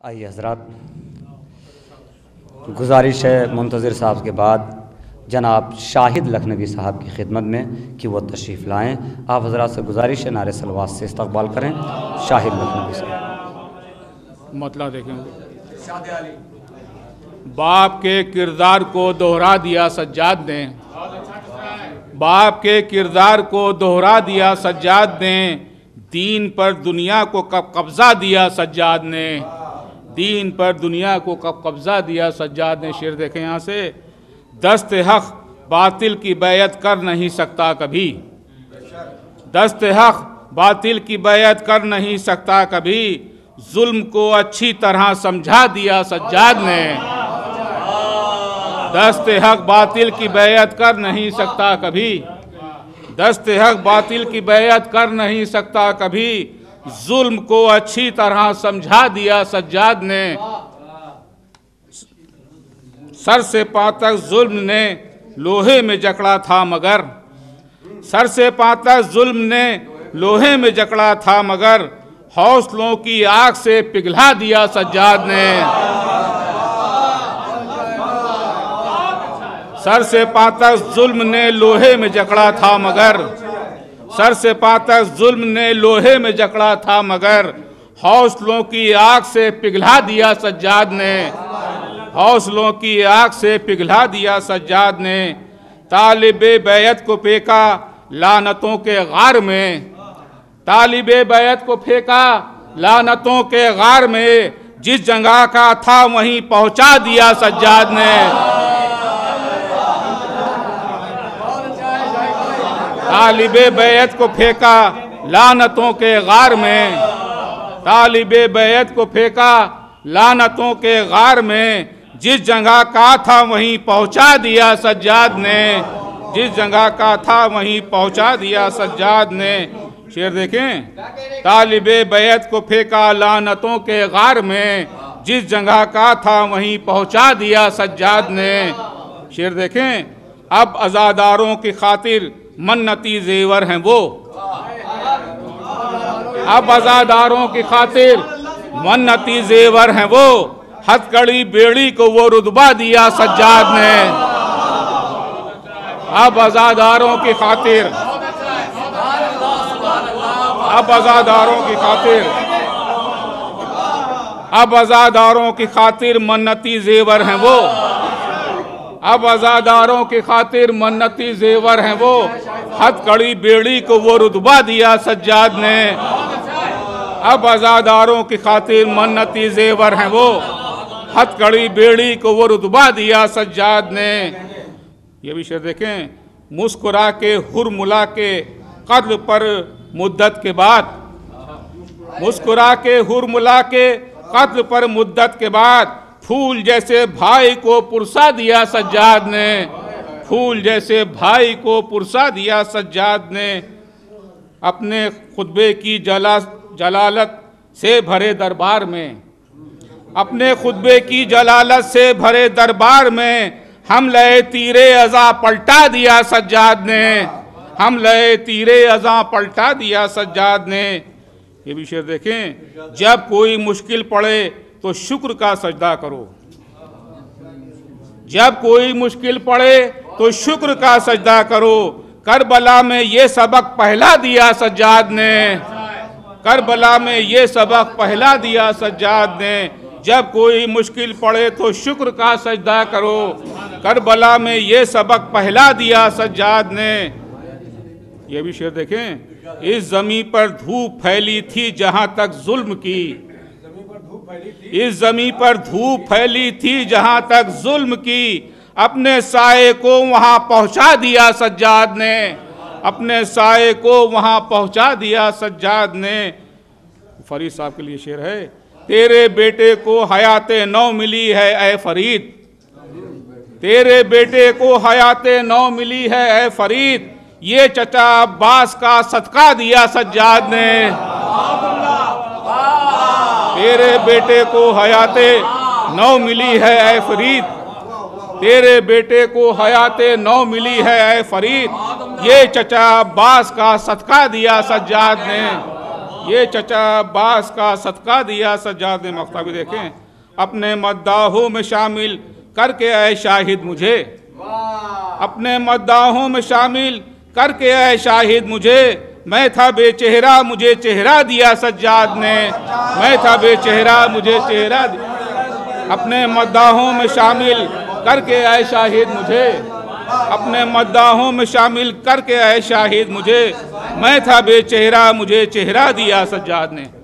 आइए हजरात, गुजारिश है मुंतज़िर साहब के बाद जनाब शाहिद लखनवी साहब की खिदमत में कि वो तशरीफ़ लाएँ। आप हजरात से गुजारिश है नारे सलवात से इस्तक़बाल करें शाहिद लखनवी साहब। मतलब देखें, बाप के किरदार को दोहरा दिया सज्जाद ने, बाप के किरदार को दोहरा दिया सज्जाद ने, दीन पर दुनिया को कब कब्ज़ा दिया सज्जाद ने, दीन पर दुनिया को कब कब्ज़ा दिया सज्जाद ने। शेर देखें यहाँ से, दस्त हक़ बातिल की बैयत कर नहीं सकता कभी, दस्त हक़ बातिल की बैयत कर नहीं सकता कभी, जुल्म को अच्छी तरह समझा दिया सज्जाद ने, दस्त हक़ बातिल की बैयत कर नहीं सकता कभी, दस्त हक़ बातिल की बैयत कर नहीं सकता कभी, जुल्म को अच्छी तरह समझा दिया सज्जाद ने। सर से पांव तक जुल्म ने लोहे में जकड़ा था मगर, सर से पांव तक जुल्म ने लोहे में जकड़ा था मगर, हौसलों की आग से पिघला दिया सज्जाद ने। सर से पांव तक जुल्म ने लोहे में जकड़ा था मगर, सर से पांव तक जुल्म ने लोहे में जकड़ा था मगर, हौसलों की आग से पिघला दिया सज्जाद ने, हौसलों की आग से पिघला दिया सज्जाद ने। तालिबे बैत को फेंका लानतों के गार में, तालिबे बैत को फेंका लानतों के गार में, जिस जगह का था वहीं पहुंचा दिया सज्जाद ने। तालिबे बैत को फेंका लानतों के गार में, तालिबे बैत को फेंका लानतों के गार में, जिस जगह का था वहीं पहुंचा दिया सज्जाद ने, जिस जगह का था वहीं पहुंचा दिया सज्जाद ने। शेर देखें, तालिबे बैत को फेंका लानतों के गार में, जिस जगह का था वहीं पहुंचा दिया सज्जाद ने। शेर देखें, अब आज़ादारों की खातिर मन्नती जेवर हैं वो, अब आज़ादारों की खातिर मन्नती जेवर हैं वो, हथकड़ी बेड़ी को वो रुतबा दिया सज्जाद ने। अब आज़ादारों की खातिर, अब आज़ादारों की खातिर, अब आज़ादारों की खातिर मन्नती जेवर हैं वो, अब आज़ादारों की खातिर मन्नती जेवर हैं वो, हथकड़ी बेड़ी को वो रुतबा दिया सज्जाद ने। अब आज़ादारों की खातिर मन्नती जेवर हैं वो, हथकड़ी बेड़ी को वो रुतबा दिया सज्जाद ने। ये भी शेर देखें, मुस्कुरा के हुरमुला के कत्ल पर मुद्दत के बाद, मुस्कुरा के हुरमुला के कत्ल पर मुद्दत के बाद, फूल जैसे भाई को पुरसा दिया सज्जाद ने, फूल जैसे भाई को पुरसा दिया सज्जाद ने। अपने खुतबे की जलालत से भरे दरबार में, अपने खुतबे की जलालत से भरे दरबार में, हमले तीरे अज़ा पलटा दिया सज्जाद ने, हमले तीरे अज़ा पलटा दिया सज्जाद ने। ये भी शेर देखें, जब कोई मुश्किल पड़े तो शुक्र का सजदा करो, जब कोई मुश्किल पड़े तो शुक्र का सजदा करो, करबला में ये सबक पहला दिया सज्जाद ने, करबला में ये सबक पहला दिया सज्जाद ने। जब कोई मुश्किल पड़े तो शुक्र का सजदा करो, करबला में ये सबक पहला दिया सज्जाद ने। ये भी शेर देखें, इस ज़मीं पर धूप फैली थी जहां तक जुल्म की, इस ज़मीं पर धूप फैली थी जहां तक जुल्म की, अपने साए को वहां पहुंचा दिया सज्जाद ने, अपने साए को वहां पहुंचा दिया सज्जाद ने। फरीद साहब के लिए शेर है, तेरे बेटे को हयाते नौ मिली है ऐ फरीद, तेरे बेटे को हयाते नौ मिली है ऐ फरीद, ये चचा अब्बास का सदका दिया सज्जाद ने। तेरे बेटे को हयाते नौ मिली है ऐ फरीद, तेरे बेटे को हयाते नौ मिली है ऐ फरीद, ये चचा अब्बास का सदका दिया सज्जाद ने। ये चचा अब्बास का सदका दिया सज्जाद ने मख्ता भी देखें। अपने मद्दाहों में शामिल करके आए शाहिद मुझे, अपने मद्दाहों में शामिल करके आए शाहिद मुझे, मैं था बेचेहरा मुझे चेहरा दिया सज्जाद ने, मैं था बेचेहरा मुझे चेहरा दिया। अपने मद्दाहों में शामिल करके आए शाहिद मुझे, अपने मद्दाहों में शामिल करके आए शाहिद मुझे, मैं था बेचेहरा मुझे चेहरा दिया सज्जाद ने।